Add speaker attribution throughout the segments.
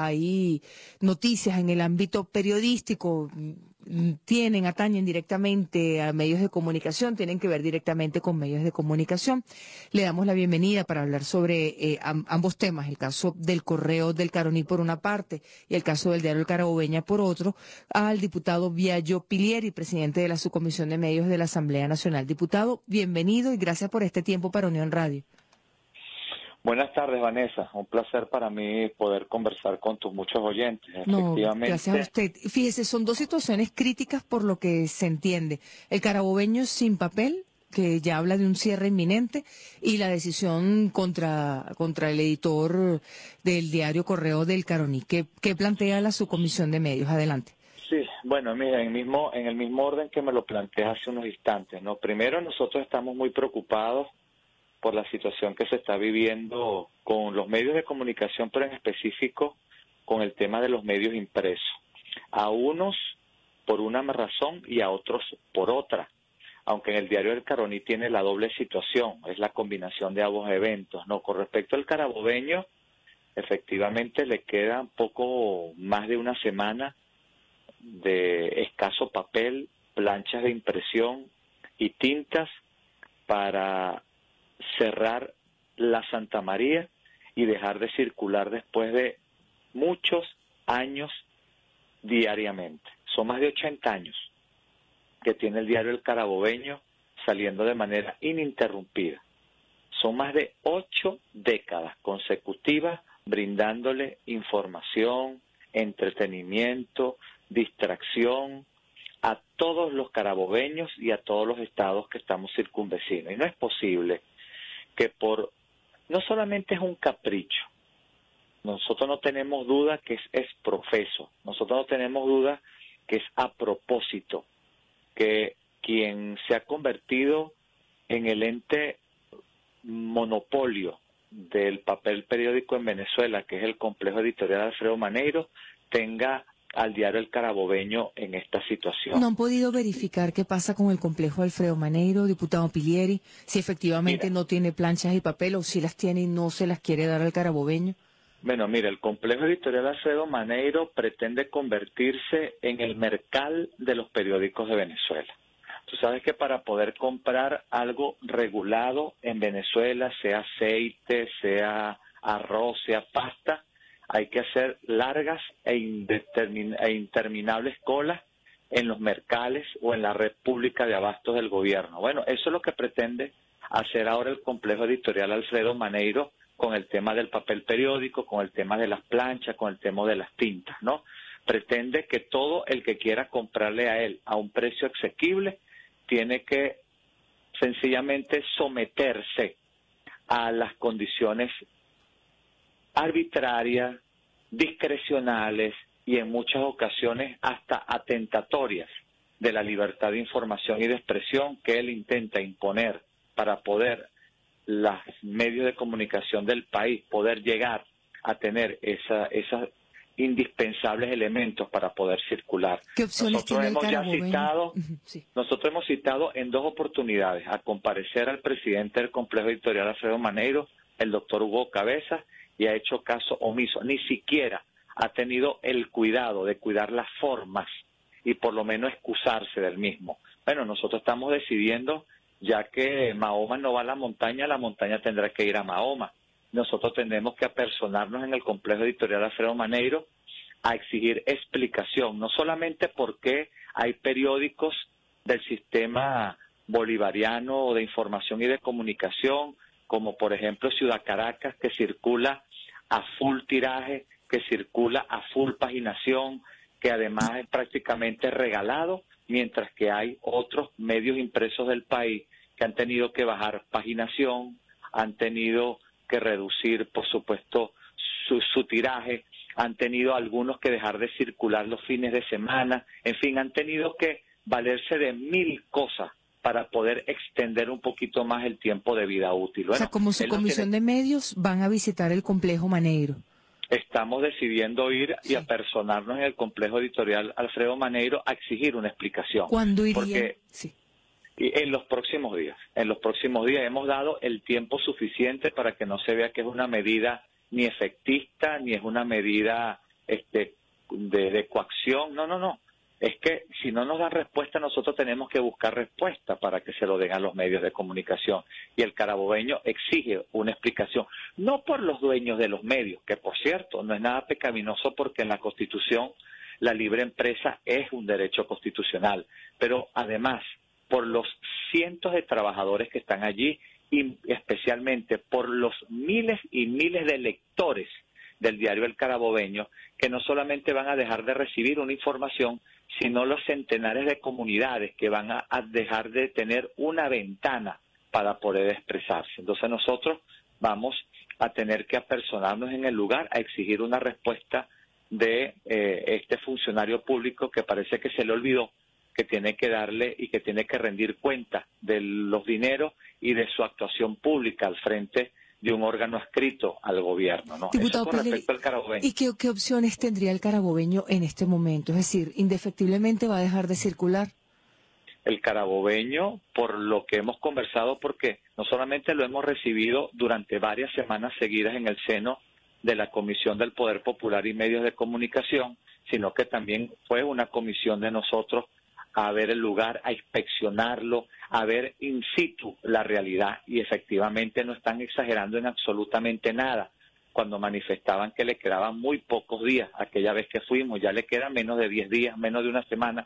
Speaker 1: hay noticias en el ámbito periodístico, atañen directamente a medios de comunicación, tienen que ver directamente con medios de comunicación. Le damos la bienvenida para hablar sobre ambos temas, el caso del Correo del Caroní por una parte y el caso del diario El Carabobeño por otro, al diputado Biagio Pilieri, presidente de la Subcomisión de Medios de la Asamblea Nacional. Diputado, bienvenido y gracias por este tiempo para Unión Radio.
Speaker 2: Buenas tardes, Vanessa. Un placer para mí poder conversar con tus muchos oyentes.
Speaker 1: No,
Speaker 2: Efectivamente.
Speaker 1: gracias a usted. Fíjese, son dos situaciones críticas por lo que se entiende. El Carabobeño sin papel, que ya habla de un cierre inminente, y la decisión contra el editor del diario Correo del Caroní. ¿Qué plantea la Subcomisión de Medios? Adelante.
Speaker 2: Sí, bueno, mira, en el mismo orden que me lo planteé hace unos instantes, ¿no? Primero, nosotros estamos muy preocupados por la situación que se está viviendo con los medios de comunicación, pero en específico con el tema de los medios impresos. A unos por una razón y a otros por otra. Aunque en el diario El Caroní tiene la doble situación, es la combinación de ambos eventos, ¿no? Con respecto al Carabobeño, efectivamente le queda un poco más de una semana de escaso papel, planchas de impresión y tintas para cerrar la Santa María y dejar de circular después de muchos años diariamente. Son más de 80 años que tiene el diario El Carabobeño saliendo de manera ininterrumpida. Son más de 8 décadas consecutivas brindándole información, entretenimiento, distracción a todos los carabobeños y a todos los estados que estamos circunvecinos. Y no es posible que no solamente es un capricho, nosotros no tenemos duda que es profeso, nosotros no tenemos duda que es a propósito, que quien se ha convertido en el ente monopolio del papel periódico en Venezuela, que es el complejo editorial Alfredo Maneiro, tenga al diario El Carabobeño en esta situación.
Speaker 1: ¿No han podido verificar qué pasa con el complejo Alfredo Maneiro, diputado Pilieri, si efectivamente no tiene planchas y papel o si las tiene y no se las quiere dar al Carabobeño?
Speaker 2: Bueno, mira, el complejo editorial Alfredo Maneiro pretende convertirse en el Mercal de los periódicos de Venezuela. Tú sabes que para poder comprar algo regulado en Venezuela, sea aceite, sea arroz, sea pasta, hay que hacer largas e interminables colas en los mercales o en la red pública de abastos del gobierno. Bueno, eso es lo que pretende hacer ahora el complejo editorial Alfredo Maneiro con el tema del papel periódico, con el tema de las planchas, con el tema de las tintas, ¿no? Pretende que todo el que quiera comprarle a él a un precio asequible tiene que sencillamente someterse a las condiciones arbitrarias, discrecionales y en muchas ocasiones hasta atentatorias de la libertad de información y de expresión que él intenta imponer para poder los medios de comunicación del país poder llegar a tener esos indispensables elementos para poder circular.
Speaker 1: ¿Qué opciones tiene el Carabobeño?
Speaker 2: Nosotros hemos citado en 2 oportunidades a comparecer al presidente del complejo editorial Alfredo Maneiro, el doctor Hugo Cabezas, y ha hecho caso omiso, ni siquiera ha tenido el cuidado de cuidar las formas y por lo menos excusarse del mismo. Bueno, nosotros estamos decidiendo, ya que Mahoma no va a la montaña tendrá que ir a Mahoma. Nosotros tenemos que apersonarnos en el complejo editorial Alfredo Maneiro a exigir explicación, no solamente porque hay periódicos del sistema bolivariano de información y de comunicación, como por ejemplo Ciudad Caracas, que circula a full tiraje, que circula a full paginación, que además es prácticamente regalado, mientras que hay otros medios impresos del país que han tenido que bajar paginación, han tenido que reducir, por supuesto, su tiraje, han tenido algunos que dejar de circular los fines de semana, en fin, han tenido que valerse de 1000 cosas para poder extender un poquito más el tiempo de vida útil. Bueno,
Speaker 1: o sea, como Subcomisión de Medios van a visitar el complejo Maneiro.
Speaker 2: Estamos decidiendo ir y apersonarnos en el complejo editorial Alfredo Maneiro a exigir una explicación.
Speaker 1: ¿Cuándo iría?
Speaker 2: Porque en los próximos días. En los próximos días hemos dado el tiempo suficiente para que no se vea que es una medida ni efectista, ni es una medida de coacción. No, no, no. Es que si no nos dan respuesta, nosotros tenemos que buscar respuesta para que se lo den a los medios de comunicación. Y el carabobeño exige una explicación, no por los dueños de los medios, que por cierto no es nada pecaminoso porque en la Constitución la libre empresa es un derecho constitucional, pero además por los cientos de trabajadores que están allí y especialmente por los miles y miles de lectores del diario El Carabobeño, que no solamente van a dejar de recibir una información, sino los centenares de comunidades que van a dejar de tener una ventana para poder expresarse. Entonces nosotros vamos a tener que apersonarnos en el lugar a exigir una respuesta de este funcionario público que parece que se le olvidó que tiene que darle y que tiene que rendir cuenta de los dineros y de su actuación pública al frente de un órgano adscrito al gobierno, ¿no?
Speaker 1: Diputado
Speaker 2: Eso con
Speaker 1: Pelleri,
Speaker 2: respecto al carabobeño.
Speaker 1: ¿y qué opciones tendría el carabobeño en este momento? Es decir, ¿indefectiblemente va a dejar de circular?
Speaker 2: El carabobeño, por lo que hemos conversado, porque no solamente lo hemos recibido durante varias semanas seguidas en el seno de la Comisión del Poder Popular y Medios de Comunicación, sino que también fue una comisión de nosotros a ver el lugar, a inspeccionarlo, a ver in situ la realidad, y efectivamente no están exagerando en absolutamente nada. Cuando manifestaban que le quedaban muy pocos días, aquella vez que fuimos, ya le quedan menos de 10 días, menos de una semana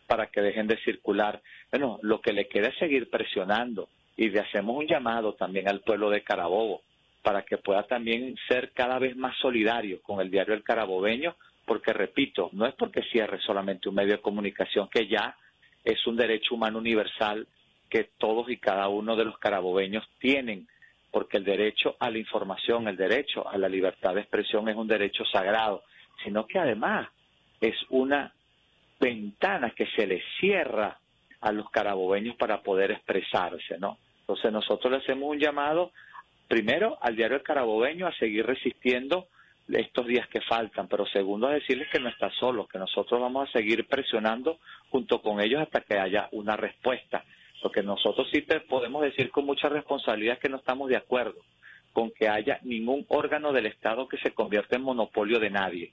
Speaker 2: para que dejen de circular. Bueno, lo que le queda es seguir presionando, y le hacemos un llamado también al pueblo de Carabobo para que pueda también ser cada vez más solidario con el diario El Carabobeño, porque repito, no es porque cierre solamente un medio de comunicación, que ya es un derecho humano universal que todos y cada uno de los carabobeños tienen, porque el derecho a la información, el derecho a la libertad de expresión es un derecho sagrado, sino que además es una ventana que se le cierra a los carabobeños para poder expresarse, ¿no? Entonces nosotros le hacemos un llamado, primero, al diario El Carabobeño a seguir resistiendo estos días que faltan, pero segundo, a decirles que no está solo, que nosotros vamos a seguir presionando junto con ellos hasta que haya una respuesta. Lo que nosotros sí te podemos decir con mucha responsabilidad es que no estamos de acuerdo con que haya ningún órgano del Estado que se convierta en monopolio de nadie.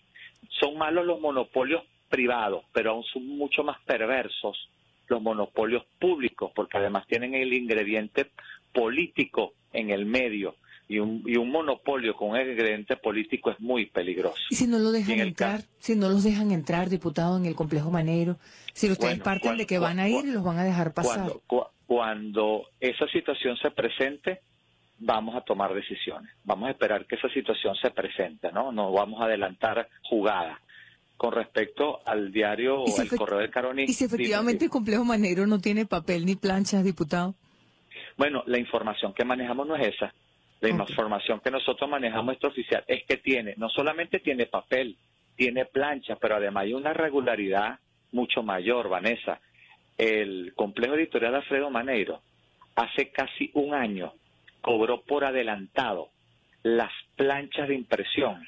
Speaker 2: Son malos los monopolios privados, pero aún son mucho más perversos los monopolios públicos, porque además tienen el ingrediente político en el medio. Y un monopolio con el ingrediente político es muy peligroso.
Speaker 1: ¿Y si no lo dejan entrar? Si no los dejan entrar, diputado, en el complejo Manero, si ustedes parten de que van a ir y los van a dejar pasar.
Speaker 2: Cuando esa situación se presente, vamos a tomar decisiones. Vamos a esperar que esa situación se presente, ¿no? No vamos a adelantar jugadas. Con respecto al diario El Correo del Caroní.
Speaker 1: ¿Y si efectivamente el complejo Manero no tiene papel ni planchas, diputado?
Speaker 2: Bueno, la información que manejamos no es esa. La información que nosotros manejamos extraoficial es que tiene, no solamente tiene papel, tiene plancha, pero además hay una regularidad mucho mayor, Vanessa. El complejo editorial Alfredo Maneiro hace casi un año cobró por adelantado las planchas de impresión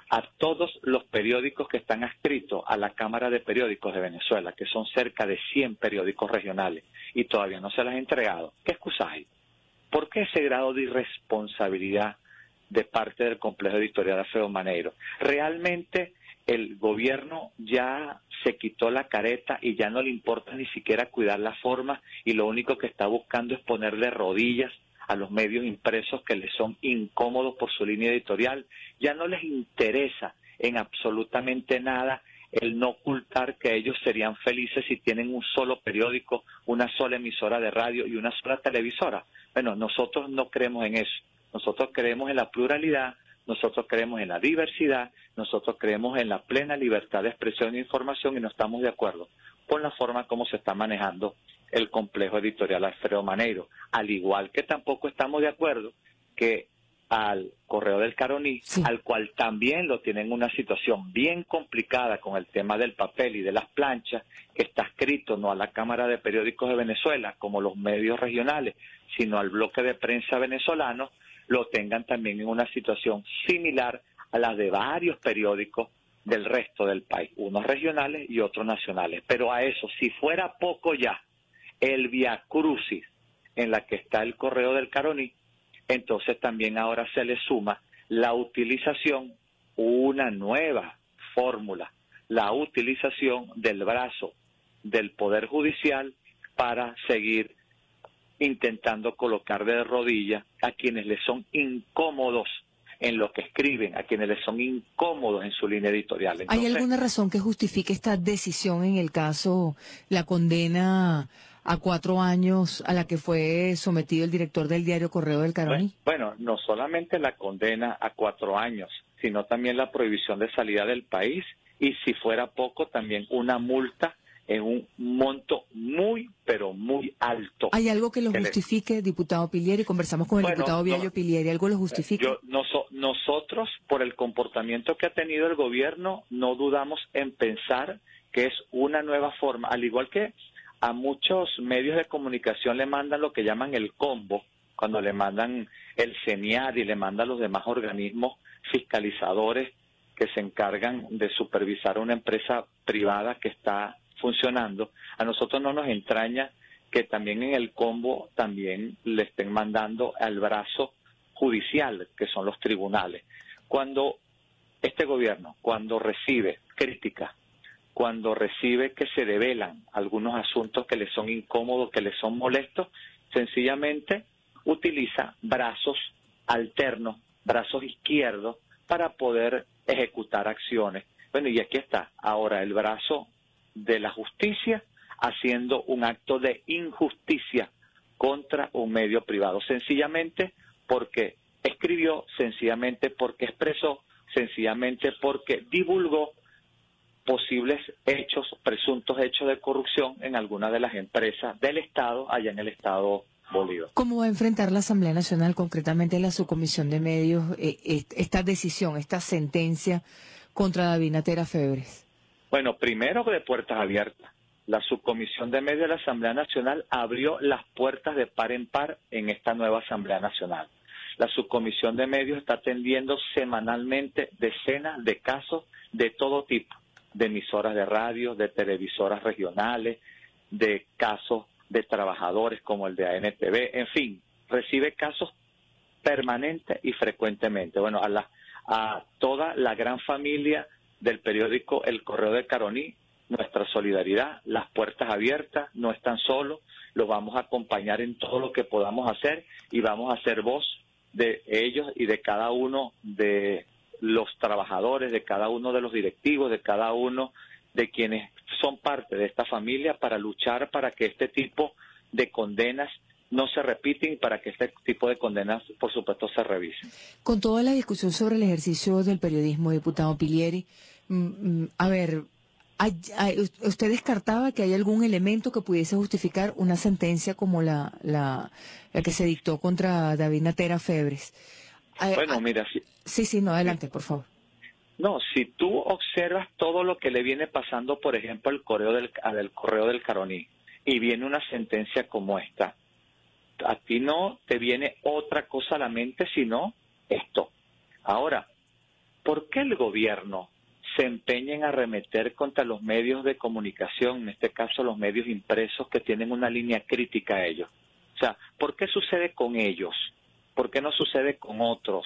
Speaker 2: a todos los periódicos que están adscritos a la Cámara de Periódicos de Venezuela, que son cerca de 100 periódicos regionales, y todavía no se las ha entregado. ¿Qué excusa hay? ¿Por qué ese grado de irresponsabilidad de parte del complejo editorial Alfredo Maneiro? Realmente el gobierno ya se quitó la careta y ya no le importa ni siquiera cuidar la forma, y lo único que está buscando es ponerle rodillas a los medios impresos que les son incómodos por su línea editorial. Ya no les interesa en absolutamente nada el no ocultar que ellos serían felices si tienen un solo periódico, una sola emisora de radio y una sola televisora. Bueno, nosotros no creemos en eso. Nosotros creemos en la pluralidad, nosotros creemos en la diversidad, nosotros creemos en la plena libertad de expresión e información, y no estamos de acuerdo con la forma como se está manejando el complejo editorial Alfredo Maneiro. Al igual que tampoco estamos de acuerdo que al Correo del Caroní, sí, al cual también lo tienen una situación bien complicada con el tema del papel y de las planchas, que está escrito no a la Cámara de Periódicos de Venezuela como los medios regionales, sino al bloque de prensa venezolano, lo tengan también en una situación similar a la de varios periódicos del resto del país, unos regionales y otros nacionales. Pero a eso, si fuera poco ya, el viacrucis en la que está el Correo del Caroní, entonces también ahora se le suma la utilización, una nueva fórmula, la utilización del brazo del Poder Judicial para seguir intentando colocar de rodillas a quienes les son incómodos en lo que escriben, a quienes les son incómodos en su línea editorial.
Speaker 1: ¿Hay alguna razón que justifique esta decisión en el caso, la condena a 4 años a la que fue sometido el director del diario Correo del Caroní?
Speaker 2: Bueno, no solamente la condena a 4 años, sino también la prohibición de salida del país y, si fuera poco, también una multa en un monto muy, pero muy alto.
Speaker 1: ¿Hay algo que lo justifique, diputado Pilieri? Conversamos con el diputado Viallo Pilieri. ¿Algo lo justifica?
Speaker 2: Nosotros, por el comportamiento que ha tenido el gobierno, no dudamos en pensar que es una nueva forma, al igual que a muchos medios de comunicación le mandan lo que llaman el combo, cuando le mandan el CENIAD y le mandan los demás organismos fiscalizadores que se encargan de supervisar una empresa privada que está funcionando. A nosotros no nos entraña que también en el combo también le estén mandando al brazo judicial, que son los tribunales. Cuando este gobierno, cuando recibe críticas, cuando recibe que se develan algunos asuntos que le son incómodos, que le son molestos, sencillamente utiliza brazos alternos, brazos izquierdos, para poder ejecutar acciones. Bueno, y aquí está ahora el brazo de la justicia haciendo un acto de injusticia contra un medio privado, sencillamente porque escribió, sencillamente porque expresó, sencillamente porque divulgó posibles hechos, presuntos hechos de corrupción en alguna de las empresas del Estado, allá en el Estado Bolívar.
Speaker 1: ¿Cómo va a enfrentar la Asamblea Nacional, concretamente la Subcomisión de Medios, esta decisión, esta sentencia contra David Natera Febres?
Speaker 2: Bueno, primero de puertas abiertas. La Subcomisión de Medios de la Asamblea Nacional abrió las puertas de par en par en esta nueva Asamblea Nacional. La Subcomisión de Medios está atendiendo semanalmente decenas de casos de todo tipo, de emisoras de radio, de televisoras regionales, de casos de trabajadores como el de ANTV, en fin, recibe casos permanente y frecuentemente. Bueno, a toda la gran familia del periódico El Correo del Caroní, nuestra solidaridad, las puertas abiertas, no están solos, los vamos a acompañar en todo lo que podamos hacer y vamos a hacer voz de ellos y de cada uno de los trabajadores, de cada uno de los directivos, de cada uno de quienes son parte de esta familia para luchar para que este tipo de condenas no se repiten y para que este tipo de condenas, por supuesto, se revisen.
Speaker 1: Con toda la discusión sobre el ejercicio del periodismo, diputado Pilieri, a ver, ¿usted descartaba que hay algún elemento que pudiese justificar una sentencia como la que se dictó contra David Natera Febres?
Speaker 2: Bueno, mira...
Speaker 1: Sí, no, adelante, por favor.
Speaker 2: No, si tú observas todo lo que le viene pasando, por ejemplo, al Correo del Caroní, y viene una sentencia como esta, a ti no te viene otra cosa a la mente sino esto. Ahora, ¿por qué el gobierno se empeña en arremeter contra los medios de comunicación, en este caso los medios impresos que tienen una línea crítica a ellos? O sea, ¿por qué sucede con ellos? ¿Por qué no sucede con otros?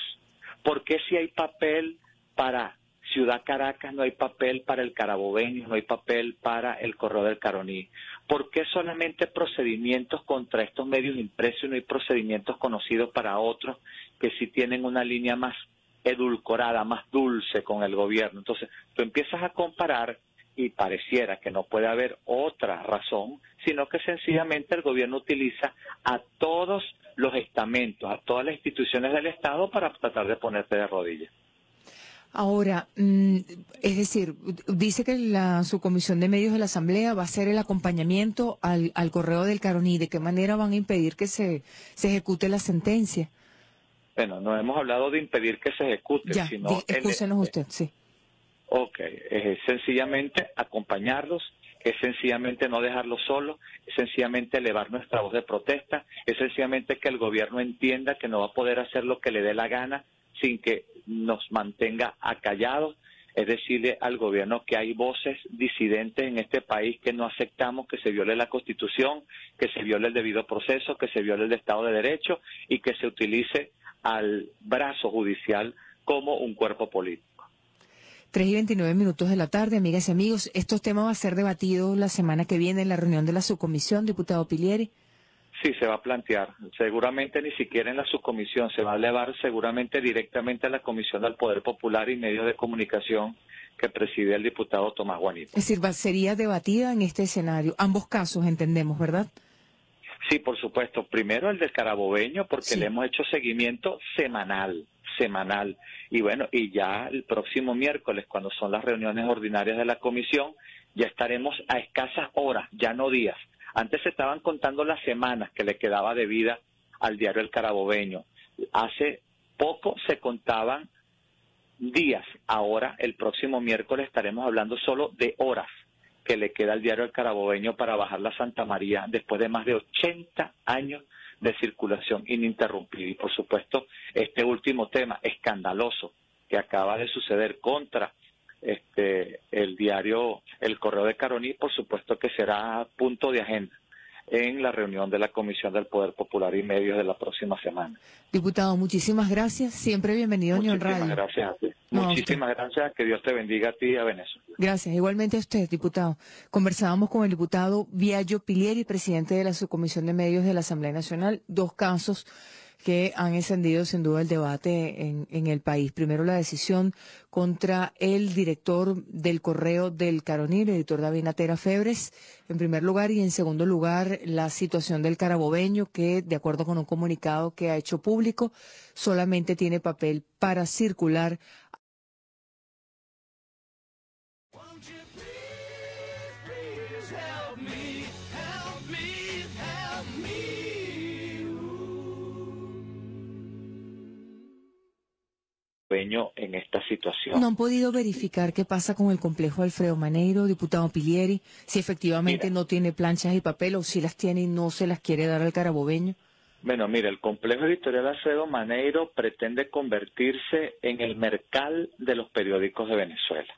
Speaker 2: ¿Por qué si hay papel para Ciudad Caracas no hay papel para el Carabobeño, no hay papel para el Correo del Caroní? ¿Por qué solamente procedimientos contra estos medios impresos y no hay procedimientos conocidos para otros que sí tienen una línea más edulcorada, más dulce con el gobierno? Entonces, tú empiezas a comparar y pareciera que no puede haber otra razón, sino que sencillamente el gobierno utiliza a todos los estamentos, a todas las instituciones del Estado para tratar de ponerte de rodillas.
Speaker 1: Ahora, es decir, dice que la Subcomisión de Medios de la Asamblea va a hacer el acompañamiento al Correo del Caroní. ¿De qué manera van a impedir que se ejecute la sentencia?
Speaker 2: Bueno, no hemos hablado de impedir que se ejecute,
Speaker 1: ya,
Speaker 2: sino...
Speaker 1: Excúsenos usted, sí.
Speaker 2: Ok, es sencillamente acompañarlos, es sencillamente no dejarlos solos, es sencillamente elevar nuestra voz de protesta, es sencillamente que el gobierno entienda que no va a poder hacer lo que le dé la gana sin que nos mantenga acallados, es decirle al gobierno que hay voces disidentes en este país que no aceptamos que se viole la Constitución, que se viole el debido proceso, que se viole el Estado de Derecho y que se utilice al brazo judicial como un cuerpo político.
Speaker 1: 3:29 de la tarde, amigas y amigos. Estos temas va a ser debatido la semana que viene en la reunión de la subcomisión, diputado Pilieri.
Speaker 2: Sí, se va a plantear. Seguramente ni siquiera en la subcomisión, se va a elevar seguramente directamente a la Comisión del Poder Popular y Medios de Comunicación que preside el diputado Tomás Guanito.
Speaker 1: Es decir, sería debatida en este escenario. Ambos casos, entendemos, ¿verdad?
Speaker 2: Sí, por supuesto. Primero el del Carabobeño, porque
Speaker 1: Sí.
Speaker 2: le hemos hecho seguimiento semanal. Y bueno, y ya el próximo miércoles, cuando son las reuniones ordinarias de la comisión, ya estaremos a escasas horas, ya no días. Antes se estaban contando las semanas que le quedaba de vida al diario El Carabobeño. Hace poco se contaban días. Ahora, el próximo miércoles, estaremos hablando solo de horas que le queda al diario El Carabobeño para bajar la Santa María después de más de 80 años de circulación ininterrumpida. Y por supuesto, este último tema escandaloso que acaba de suceder contra el diario El Correo de Caroní, por supuesto que será punto de agenda en la reunión de la Comisión del Poder Popular y Medios de la próxima semana.
Speaker 1: Diputado, muchísimas gracias. Siempre bienvenido a Unión
Speaker 2: Muchísimas
Speaker 1: Radio.
Speaker 2: gracias a ti.
Speaker 1: No,
Speaker 2: Muchísimas gracias. Que Dios te bendiga a ti y a Venezuela.
Speaker 1: Gracias. Igualmente a usted, diputado. Conversábamos con el diputado Biagio Pilieri, presidente de la Subcomisión de Medios de la Asamblea Nacional. Dos casos que han encendido sin duda el debate en el país. Primero, la decisión contra el director del Correo del Caroní, el editor David Natera Febres, en primer lugar, y en segundo lugar, la situación del Carabobeño, que, de acuerdo con un comunicado que ha hecho público, solamente tiene papel para circular.
Speaker 2: En esta situación.
Speaker 1: ¿No han podido verificar qué pasa con el complejo Alfredo Maneiro, diputado Pilieri, si efectivamente no tiene planchas y papel o si las tiene y no se las quiere dar al carabobeño?
Speaker 2: Bueno, mira, el complejo editorial Alfredo Maneiro pretende convertirse en el Mercal de los periódicos de Venezuela.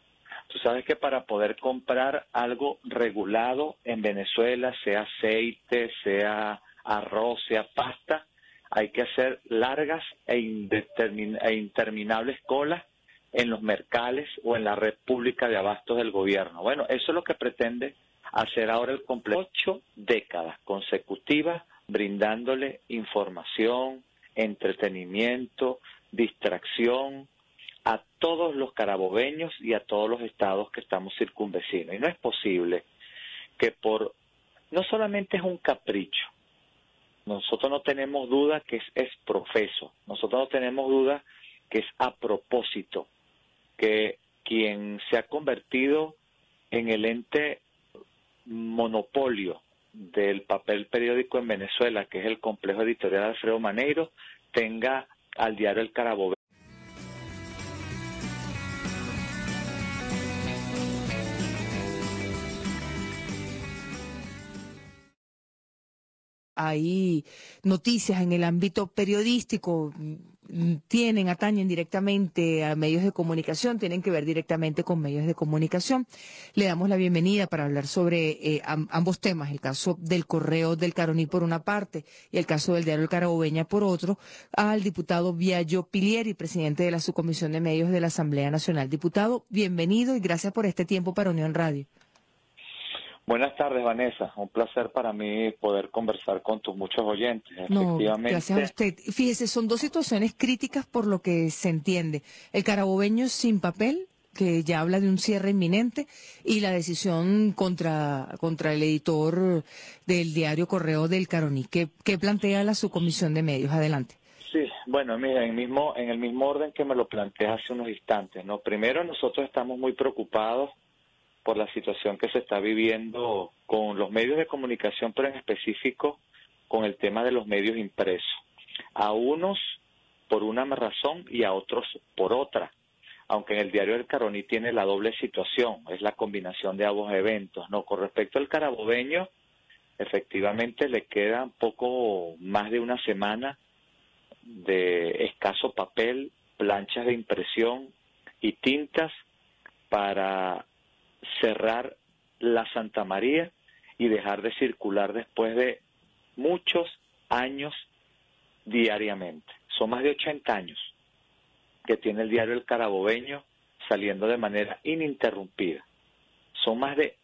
Speaker 2: Tú sabes que para poder comprar algo regulado en Venezuela, sea aceite, sea arroz, sea pasta, hay que hacer largas e interminables colas en los mercales o en la red pública de abastos del gobierno. Bueno, eso es lo que pretende hacer ahora el complejo. 8 décadas consecutivas brindándole información, entretenimiento, distracción a todos los carabobeños y a todos los estados que estamos circunvecinos. Y no es posible que no solamente es un capricho, nosotros no tenemos duda que es profeso, nosotros no tenemos duda que es a propósito, que quien se ha convertido en el ente monopolio del papel periódico en Venezuela, que es el complejo editorial Alfredo Maneiro, tenga al diario El Carabobeño.
Speaker 1: Hay noticias en el ámbito periodístico, atañen directamente a medios de comunicación, tienen que ver directamente con medios de comunicación. Le damos la bienvenida para hablar sobre ambos temas, el caso del Correo del Caroní por una parte y el caso del diario El Carabobeña por otro, al diputado Biagio Pilieri, presidente de la Subcomisión de Medios de la Asamblea Nacional. Diputado, bienvenido y gracias por este tiempo para Unión Radio.
Speaker 2: Buenas tardes, Vanessa. Un placer para mí poder conversar con tus muchos oyentes.
Speaker 1: No,
Speaker 2: Efectivamente,
Speaker 1: gracias a usted. Fíjese, son dos situaciones críticas por lo que se entiende. El carabobeño sin papel, que ya habla de un cierre inminente, y la decisión contra el editor del diario Correo del Caroní. ¿Qué plantea la subcomisión de medios? Adelante.
Speaker 2: sí, bueno, mira, en el mismo orden que me lo planteé hace unos instantes, ¿no? Primero, nosotros estamos muy preocupados por la situación que se está viviendo con los medios de comunicación, pero en específico con el tema de los medios impresos. A unos por una razón y a otros por otra, aunque en el diario El Caroní tiene la doble situación, es la combinación de ambos eventos, ¿no? Con respecto al carabobeño, efectivamente le queda un poco más de una semana de escaso papel, planchas de impresión y tintas para cerrar la Santa María y dejar de circular después de muchos años diariamente. Son más de 80 años que tiene el diario El Carabobeño saliendo de manera ininterrumpida. Son más de